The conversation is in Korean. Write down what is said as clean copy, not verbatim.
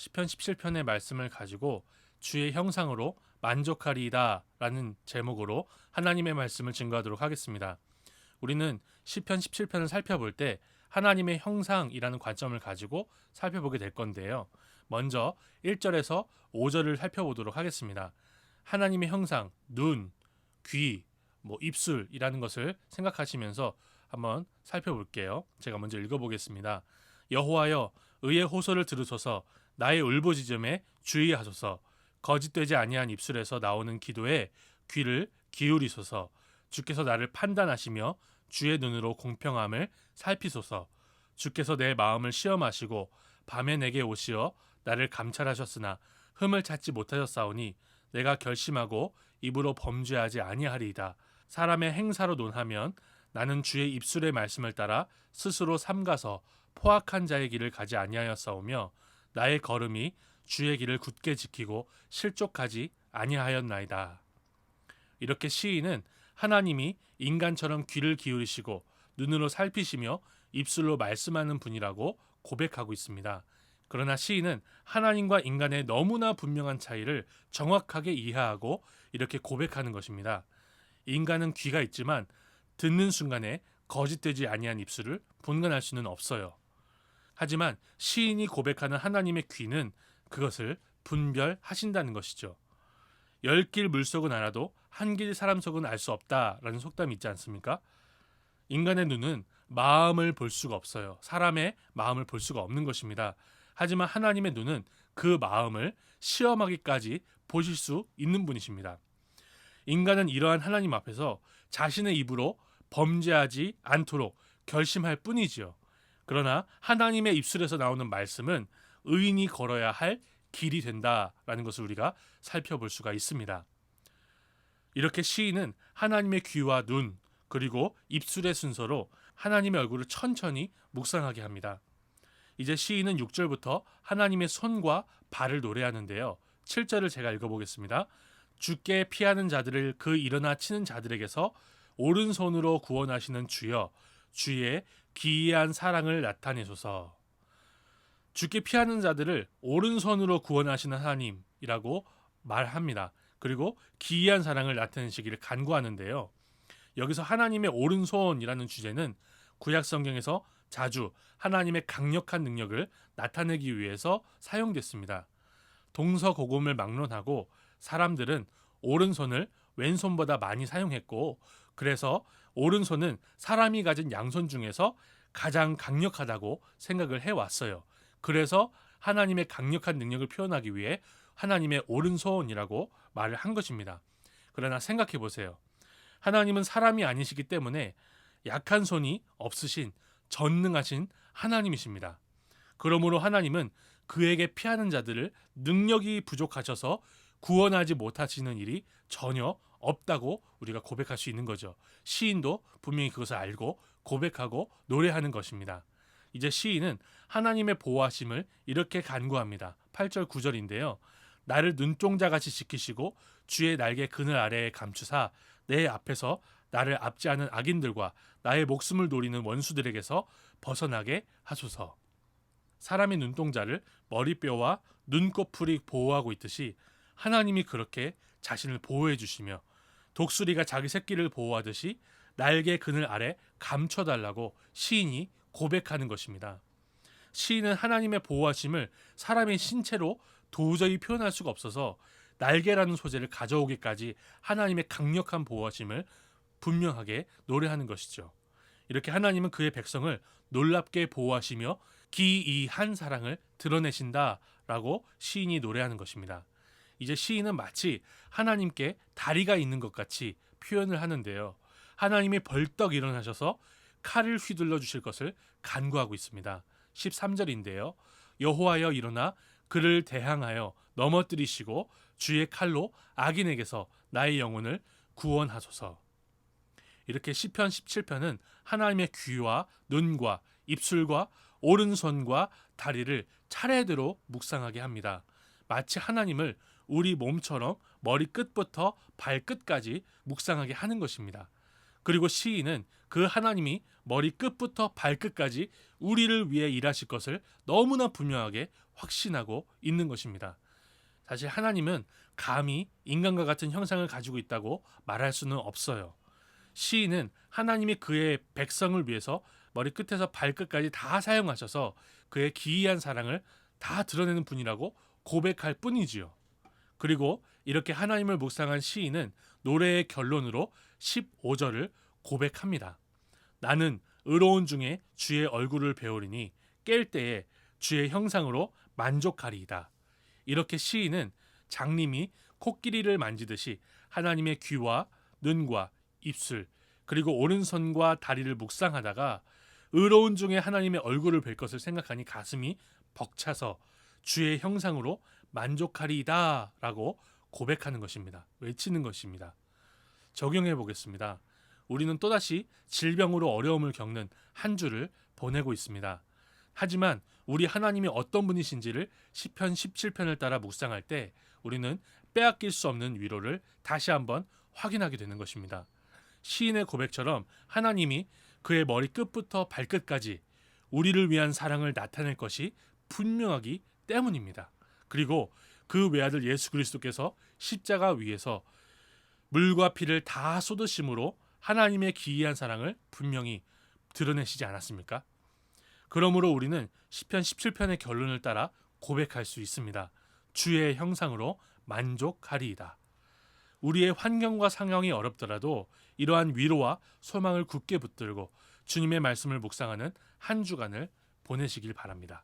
시편 17편의 말씀을 가지고 주의 형상으로 만족하리이다 라는 제목으로 하나님의 말씀을 증거하도록 하겠습니다. 우리는 시편 17편을 살펴볼 때 하나님의 형상이라는 관점을 가지고 살펴보게 될 건데요. 먼저 1절에서 5절을 살펴보도록 하겠습니다. 하나님의 형상, 눈, 귀, 입술이라는 것을 생각하시면서 한번 살펴볼게요. 제가 먼저 읽어보겠습니다. 여호와여, 의의 호소를 들으소서. 나의 울부짖음에 주의하소서. 거짓되지 아니한 입술에서 나오는 기도에 귀를 기울이소서. 주께서 나를 판단하시며 주의 눈으로 공평함을 살피소서. 주께서 내 마음을 시험하시고 밤에 내게 오시어 나를 감찰하셨으나 흠을 찾지 못하셨사오니 내가 결심하고 입으로 범죄하지 아니하리이다. 사람의 행사로 논하면 나는 주의 입술의 말씀을 따라 스스로 삼가서 포악한 자의 길을 가지 아니하였사오며 나의 걸음이 주의 길을 굳게 지키고 실족하지 아니하였나이다. 이렇게 시인은 하나님이 인간처럼 귀를 기울이시고 눈으로 살피시며 입술로 말씀하는 분이라고 고백하고 있습니다. 그러나 시인은 하나님과 인간의 너무나 분명한 차이를 정확하게 이해하고 이렇게 고백하는 것입니다. 인간은 귀가 있지만 듣는 순간에 거짓되지 아니한 입술을 분간할 수는 없어요. 하지만 시인이 고백하는 하나님의 귀는 그것을 분별하신다는 것이죠. 10길 물속은 알아도 한 길 사람 속은 알 수 없다라는 속담이 있지 않습니까? 인간의 눈은 마음을 볼 수가 없어요. 사람의 마음을 볼 수가 없는 것입니다. 하지만 하나님의 눈은 그 마음을 시험하기까지 보실 수 있는 분이십니다. 인간은 이러한 하나님 앞에서 자신의 입으로 범죄하지 않도록 결심할 뿐이지요. 그러나 하나님의 입술에서 나오는 말씀은 의인이 걸어야 할 길이 된다라는 것을 우리가 살펴볼 수가 있습니다. 이렇게 시인은 하나님의 귀와 눈 그리고 입술의 순서로 하나님의 얼굴을 천천히 묵상하게 합니다. 이제 시인은 6절부터 하나님의 손과 발을 노래하는데요. 7절을 제가 읽어보겠습니다. 주께 피하는 자들을 그 일어나 치는 자들에게서 오른손으로 구원하시는 주여, 주의 기이한 사랑을 나타내소서. 주께 피하는 자들을 오른손으로 구원하시는 하나님이라고 말합니다. 그리고 기이한 사랑을 나타내시기를 간구하는데요. 여기서 하나님의 오른손이라는 주제는 구약 성경에서 자주 하나님의 강력한 능력을 나타내기 위해서 사용됐습니다. 동서고금을 막론하고 사람들은 오른손을 왼손보다 많이 사용했고, 그래서 오른손은 사람이 가진 양손 중에서 가장 강력하다고 생각을 해왔어요. 그래서 하나님의 강력한 능력을 표현하기 위해 하나님의 오른손이라고 말을 한 것입니다. 그러나 생각해 보세요. 하나님은 사람이 아니시기 때문에 약한 손이 없으신 전능하신 하나님이십니다. 그러므로 하나님은 그에게 피하는 자들을 능력이 부족하셔서 구원하지 못하시는 일이 전혀 없다고 우리가 고백할 수 있는 거죠. 시인도 분명히 그것을 알고 고백하고 노래하는 것입니다. 이제 시인은 하나님의 보호하심을 이렇게 간구합니다. 8절 9절인데요. 나를 눈동자같이 지키시고 주의 날개 그늘 아래에 감추사 내 앞에서 나를 압제하는 악인들과 나의 목숨을 노리는 원수들에게서 벗어나게 하소서. 사람의 눈동자를 머리뼈와 눈꺼풀이 보호하고 있듯이 하나님이 그렇게 자신을 보호해 주시며 독수리가 자기 새끼를 보호하듯이 날개 그늘 아래 감춰달라고 시인이 고백하는 것입니다. 시인은 하나님의 보호하심을 사람의 신체로 도저히 표현할 수가 없어서 날개라는 소재를 가져오기까지 하나님의 강력한 보호하심을 분명하게 노래하는 것이죠. 이렇게 하나님은 그의 백성을 놀랍게 보호하시며 기이한 사랑을 드러내신다라고 시인이 노래하는 것입니다. 이제 시인은 마치 하나님께 다리가 있는 것 같이 표현을 하는데요. 하나님이 벌떡 일어나셔서 칼을 휘둘러 주실 것을 간구하고 있습니다. 13절인데요. 여호와여 일어나 그를 대항하여 넘어뜨리시고 주의 칼로 악인에게서 나의 영혼을 구원하소서. 이렇게 시편 17편은 하나님의 귀와 눈과 입술과 오른손과 다리를 차례대로 묵상하게 합니다. 마치 하나님을 우리 몸처럼 머리끝부터 발끝까지 묵상하게 하는 것입니다. 그리고 시인은 그 하나님이 머리 끝부터 발끝까지 우리를 위해 일하실 것을 너무나 분명하게 확신하고 있는 것입니다. 사실 하나님은 감히 인간과 같은 형상을 가지고 있다고 말할 수는 없어요. 시인은 하나님이 그의 백성을 위해서 머리끝에서 발끝까지 다 사용하셔서 그의 기이한 사랑을 다 드러내는 분이라고 고백할 뿐이지요. 그리고 이렇게 하나님을 묵상한 시인은 노래의 결론으로 15절을 고백합니다. 나는 의로운 중에 주의 얼굴을 배우리니 깰 때에 주의 형상으로 만족하리이다. 이렇게 시인은 장님이 코끼리를 만지듯이 하나님의 귀와 눈과 입술 그리고 오른손과 다리를 묵상하다가 의로운 중에 하나님의 얼굴을 뵐 것을 생각하니 가슴이 벅차서 주의 형상으로 만족하리이다 라고 고백하는 것입니다. 외치는 것입니다. 적용해 보겠습니다. 우리는 또다시 질병으로 어려움을 겪는 한 주를 보내고 있습니다. 하지만 우리 하나님이 어떤 분이신지를 시편 17편을 따라 묵상할 때 우리는 빼앗길 수 없는 위로를 다시 한번 확인하게 되는 것입니다. 시인의 고백처럼 하나님이 그의 머리 끝부터 발끝까지 우리를 위한 사랑을 나타낼 것이 분명하기 때문입니다. 그리고 그 외아들 예수 그리스도께서 십자가 위에서 물과 피를 다 쏟으심으로 하나님의 기이한 사랑을 분명히 드러내시지 않았습니까? 그러므로 우리는 시편 17편의 결론을 따라 고백할 수 있습니다. 주의 형상으로 만족하리이다. 우리의 환경과 상황이 어렵더라도 이러한 위로와 소망을 굳게 붙들고 주님의 말씀을 묵상하는 한 주간을 보내시길 바랍니다.